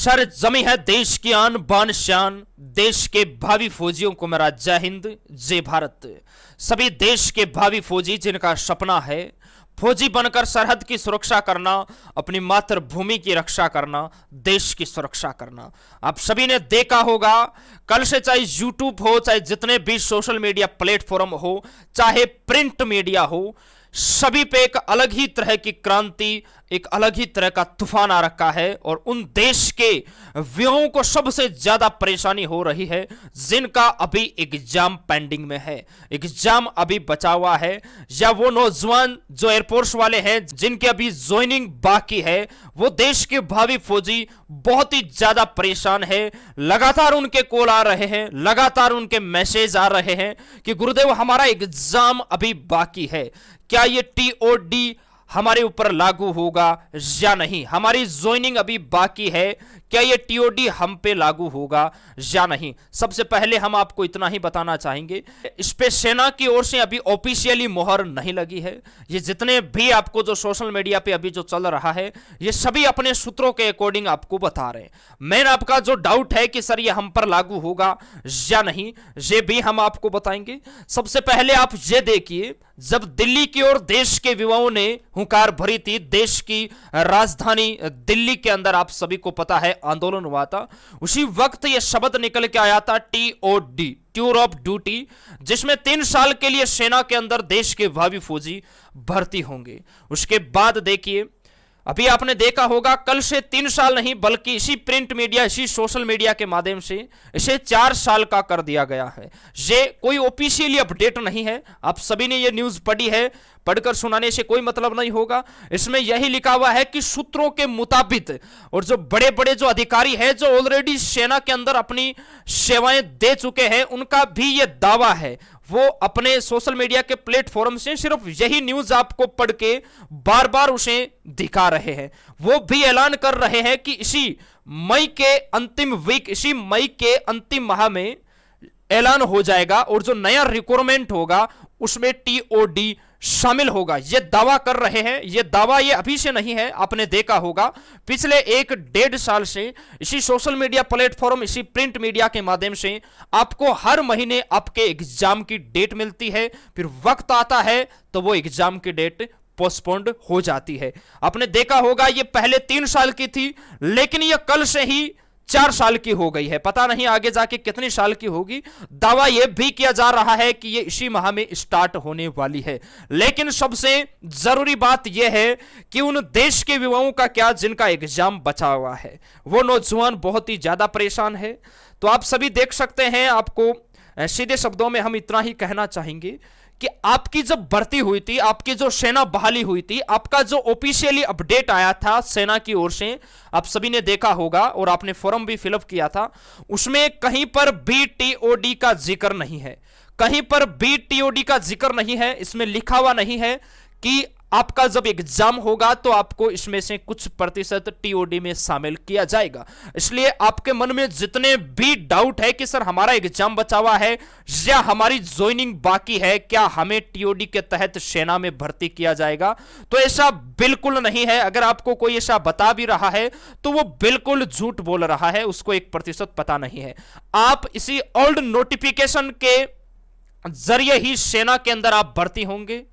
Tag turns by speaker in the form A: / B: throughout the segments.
A: Sir जमी है देश की आन बान शान, देश के भावी फौजियों को मेरा जय हिंद जय भारत। सभी देश के भावी फौजी जिनका सपना है फौजी बनकर सरहद की सुरक्षा करना, अपनी मातृभूमि की रक्षा करना, देश की सुरक्षा करना। आप सभी ने देखा होगा, कल से चाहे यूट्यूब हो, चाहे जितने भी सोशल मीडिया प्लेटफॉर्म हो, चाहे प्रिंट मीडिया हो, सभी पे एक अलग ही तरह की क्रांति, एक अलग ही तरह का तूफान आ रखा है। और उन देश के युवाओं को सबसे ज्यादा परेशानी हो रही है जिनका अभी एग्जाम पेंडिंग में है, एग्जाम अभी बचा हुआ है, या वो नौजवान जो एयरफोर्स वाले हैं जिनके अभी ज्वाइनिंग बाकी है, वो देश के भावी फौजी बहुत ही ज्यादा परेशान है। लगातार उनके कॉल आ रहे हैं, लगातार उनके मैसेज आ रहे हैं कि गुरुदेव हमारा एग्जाम अभी बाकी है, क्या ये टीओडी हमारे ऊपर लागू होगा या नहीं, हमारी ज्वाइनिंग अभी बाकी है, क्या ये टीओडी हम पे लागू होगा या नहीं। सबसे पहले हम आपको इतना ही बताना चाहेंगे, इस पे सेना की ओर से अभी ऑफिशियली मोहर नहीं लगी है। ये जितने भी आपको जो सोशल मीडिया पे अभी जो चल रहा है, ये सभी अपने सूत्रों के अकॉर्डिंग आपको बता रहे हैं। मेन आपका जो डाउट है कि सर ये हम पर लागू होगा या नहीं, ये भी हम आपको बताएंगे। सबसे पहले आप ये देखिए, जब दिल्ली की ओर देश के युवाओं ने हुंकार भरी थी, देश की राजधानी दिल्ली के अंदर आप सभी को पता है आंदोलन हुआ था, उसी वक्त यह शब्द निकल के आया था टीओडी, टूर ऑफ ड्यूटी, जिसमें 3 साल के लिए सेना के अंदर देश के भावी फौजी भर्ती होंगे। उसके बाद देखिए, अभी आपने देखा होगा, कल से 3 साल नहीं बल्कि इसी प्रिंट मीडिया, इसी सोशल मीडिया के माध्यम से इसे 4 साल का कर दिया गया है। ये कोई ऑफिशियली अपडेट नहीं है, आप सभी ने ये न्यूज पढ़ी है, पढ़कर सुनाने से कोई मतलब नहीं होगा। इसमें यही लिखा हुआ है कि सूत्रों के मुताबिक, और जो बड़े बड़े जो अधिकारी हैं जो ऑलरेडी सेना के अंदर अपनी सेवाएं दे चुके हैं, उनका भी ये दावा है, वो अपने सोशल मीडिया के प्लेटफॉर्म से सिर्फ यही न्यूज आपको पढ़ के बार बार उसे दिखा रहे हैं। वो भी ऐलान कर रहे हैं कि इसी मई के अंतिम वीक, इसी मई के अंतिम माह में ऐलान हो जाएगा और जो नया रिक्वायरमेंट होगा उसमें टीओडी शामिल होगा। ये दावा कर रहे हैं, ये दावा ये अभी से नहीं है, आपने देखा होगा पिछले 1-1.5 साल से इसी सोशल मीडिया प्लेटफॉर्म, इसी प्रिंट मीडिया के माध्यम से आपको हर महीने आपके एग्जाम की डेट मिलती है, फिर वक्त आता है तो वो एग्जाम की डेट पोस्टपोन्ड हो जाती है। आपने देखा होगा ये पहले 3 साल की थी, लेकिन ये कल से ही 4 साल की हो गई है, पता नहीं आगे जाके कितनी साल की होगी। दावा यह भी किया जा रहा है कि यह इसी माह में स्टार्ट होने वाली है। लेकिन सबसे जरूरी बात यह है कि उन देश के युवाओं का क्या जिनका एग्जाम बचा हुआ है, वो नौजवान बहुत ही ज्यादा परेशान है। तो आप सभी देख सकते हैं, आपको सीधे शब्दों में हम इतना ही कहना चाहेंगे कि आपकी जब भर्ती हुई थी, आपकी जो सेना बहाली हुई थी, आपका जो ऑफिशियली अपडेट आया था सेना की ओर से, आप सभी ने देखा होगा और आपने फॉर्म भी फिलअप किया था, उसमें कहीं पर भी टीओडी का जिक्र नहीं है, कहीं पर भी टीओडी का जिक्र नहीं है। इसमें लिखा हुआ नहीं है कि आपका जब एग्जाम होगा तो आपको इसमें से कुछ प्रतिशत टीओडी में शामिल किया जाएगा। इसलिए आपके मन में जितने भी डाउट है कि सर हमारा एग्जाम बचा हुआ है या हमारी ज्वाइनिंग बाकी है, क्या हमें टीओडी के तहत सेना में भर्ती किया जाएगा, तो ऐसा बिल्कुल नहीं है। अगर आपको कोई ऐसा बता भी रहा है तो वो बिल्कुल झूठ बोल रहा है, उसको 1% पता नहीं है। आप इसी ओल्ड नोटिफिकेशन के जरिए ही सेना के अंदर आप भर्ती होंगे,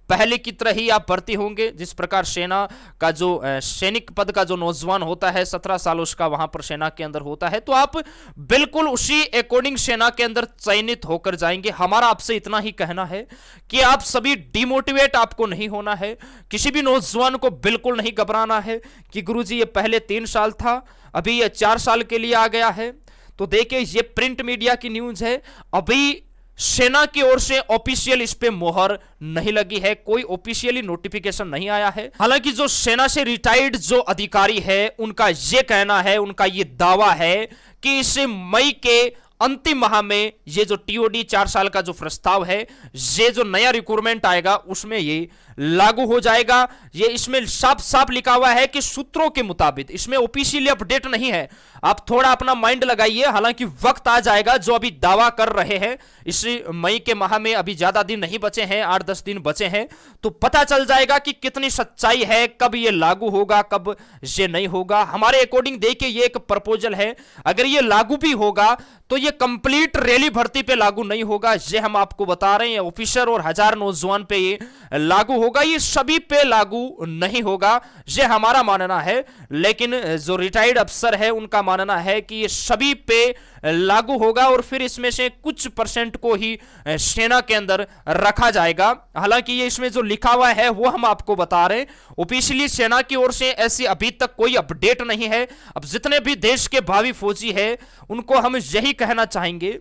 A: पहले की तरह ही आप भर्ती होंगे। जिस प्रकार सेना का जो सैनिक पद का जो नौजवान होता है 17 साल उसका वहां पर सेना के अंदर होता है, तो आप बिल्कुल उसी अकॉर्डिंग सेना के अंदर चयनित होकर जाएंगे। हमारा आपसे इतना ही कहना है कि आप सभी डिमोटिवेट आपको नहीं होना है, किसी भी नौजवान को बिल्कुल नहीं घबराना है कि गुरुजी ये पहले 3 साल था, अभी ये 4 साल के लिए आ गया है। तो देखिए, ये प्रिंट मीडिया की न्यूज है, अभी सेना की ओर से ऑफिशियल इस पे मोहर नहीं लगी है, कोई ऑफिशियली नोटिफिकेशन नहीं आया है। हालांकि जो सेना से रिटायर्ड जो अधिकारी है उनका ये कहना है, उनका ये दावा है कि इस मई के अंतिम माह में ये जो टीओडी 4 साल का जो प्रस्ताव है, ये जो नया रिक्रूटमेंट आएगा उसमें ये लागू हो जाएगा। ये इसमें साफ साफ लिखा हुआ है कि सूत्रों के मुताबिक, इसमें ऑफिशियली अपडेट नहीं है। आप थोड़ा अपना माइंड लगाइए, हालांकि वक्त आ जाएगा जो अभी दावा कर रहे हैं। इस मई के माह में अभी ज्यादा दिन नहीं बचे हैं, 8-10 दिन बचे हैं, तो पता चल जाएगा कि कितनी सच्चाई है, कब ये लागू होगा, कब ये नहीं होगा। हमारे अकॉर्डिंग देखिए ये एक प्रपोजल है, अगर ये लागू भी होगा तो ये कंप्लीट रैली भर्ती पे लागू नहीं होगा, ये हम आपको बता रहे हैं। ऑफिसर और 1000 नौजवान पे ये लागू होगा, ये सभी पे लागू नहीं होगा, ये हमारा मानना है। लेकिन जो रिटायर्ड अफसर है उनका मानना है कि ये सभी पे लागू होगा और फिर इसमें से कुछ परसेंट को ही सेना के अंदर रखा जाएगा। हालांकि ये इसमें जो लिखा हुआ है वो हम आपको बता रहे हैं, ऑफिशियली सेना की ओर से ऐसी अभी तक कोई अपडेट नहीं है। अब जितने भी देश के भावी फौजी है उनको हम यही कहना चाहेंगे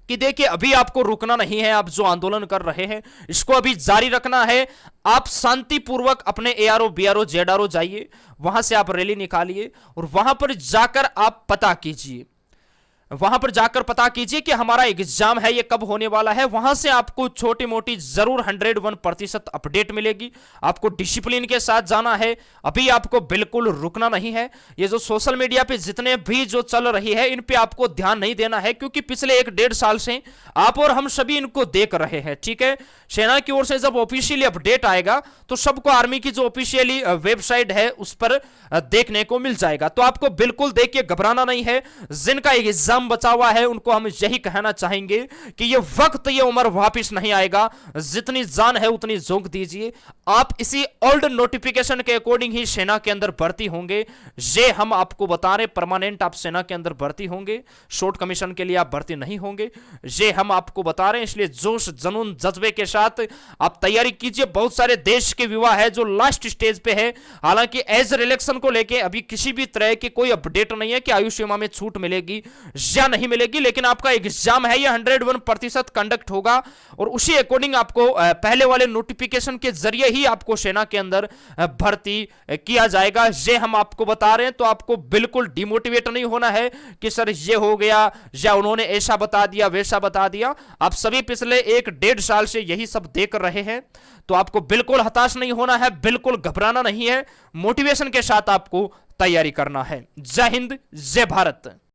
A: कि देखिए अभी आपको रुकना नहीं है, आप जो आंदोलन कर रहे हैं इसको अभी जारी रखना है। आप शांतिपूर्वक अपने एआरओ, बीआरओ, जेडआरओ जाइए, वहां से आप रैली निकालिए और वहां पर जाकर आप पता कीजिए, वहां पर जाकर पता कीजिए कि हमारा एग्जाम है ये कब होने वाला है। वहां से आपको छोटी मोटी जरूर 101% अपडेट मिलेगी। आपको डिसिप्लिन के साथ जाना है, अभी आपको बिल्कुल रुकना नहीं है। ये जो सोशल मीडिया पे जितने भी जो चल रही है इन पे आपको ध्यान नहीं देना है, क्योंकि पिछले 1-1.5 साल से आप और हम सभी इनको देख रहे हैं। ठीक है, सेना की ओर से जब ऑफिशियली अपडेट आएगा तो सबको आर्मी की जो ऑफिशियली वेबसाइट है उस पर देखने को मिल जाएगा। तो आपको बिल्कुल देखिए घबराना नहीं है। जिनका एग्जाम बचा हुआ है उनको हम यही कहना चाहेंगे कि ये वक्त, ये उम्र वापस नहीं आएगा। जितनी जान है उतनी झोंक दीजिए। आप इसी ओल्ड नोटिफिकेशन के अकॉर्डिंग ही सेना के अंदर भर्ती होंगे, ये हम आपको बता रहे। परमानेंट आप सेना के अंदर भर्ती होंगे, शॉर्ट कमीशन के लिए आप भर्ती नहीं होंगे, ये हम आपको बता रहे हैं। इसलिए जोश, जुनून, जज्बे के साथ आप तैयारी कीजिए। बहुत सारे देश के युवा है जो लास्ट स्टेज पे है। हालांकि एज रिलेक्शन को लेके अभी किसी भी तरह की कोई अपडेट नहीं है कि आयु सीमा में छूट मिलेगी या नहीं मिलेगी, लेकिन आपका एग्जाम है ये 101% कंडक्ट होगा और उसी अकॉर्डिंग आपको पहले वाले नोटिफिकेशन के जरिए ही आपको सेना के अंदर भर्ती किया जाएगा। ये हम आपको बता रहे हैं। तो आपको बिल्कुल डिमोटिवेट नहीं होना है कि सर ये हो गया या उन्होंने ऐसा बता दिया, वैसा बता दिया। आप सभी पिछले 1-1.5 साल से यही सब देख रहे हैं, तो आपको बिल्कुल हताश नहीं होना है, बिल्कुल घबराना नहीं है। मोटिवेशन के साथ आपको तैयारी करना है। जय हिंद, जय भारत।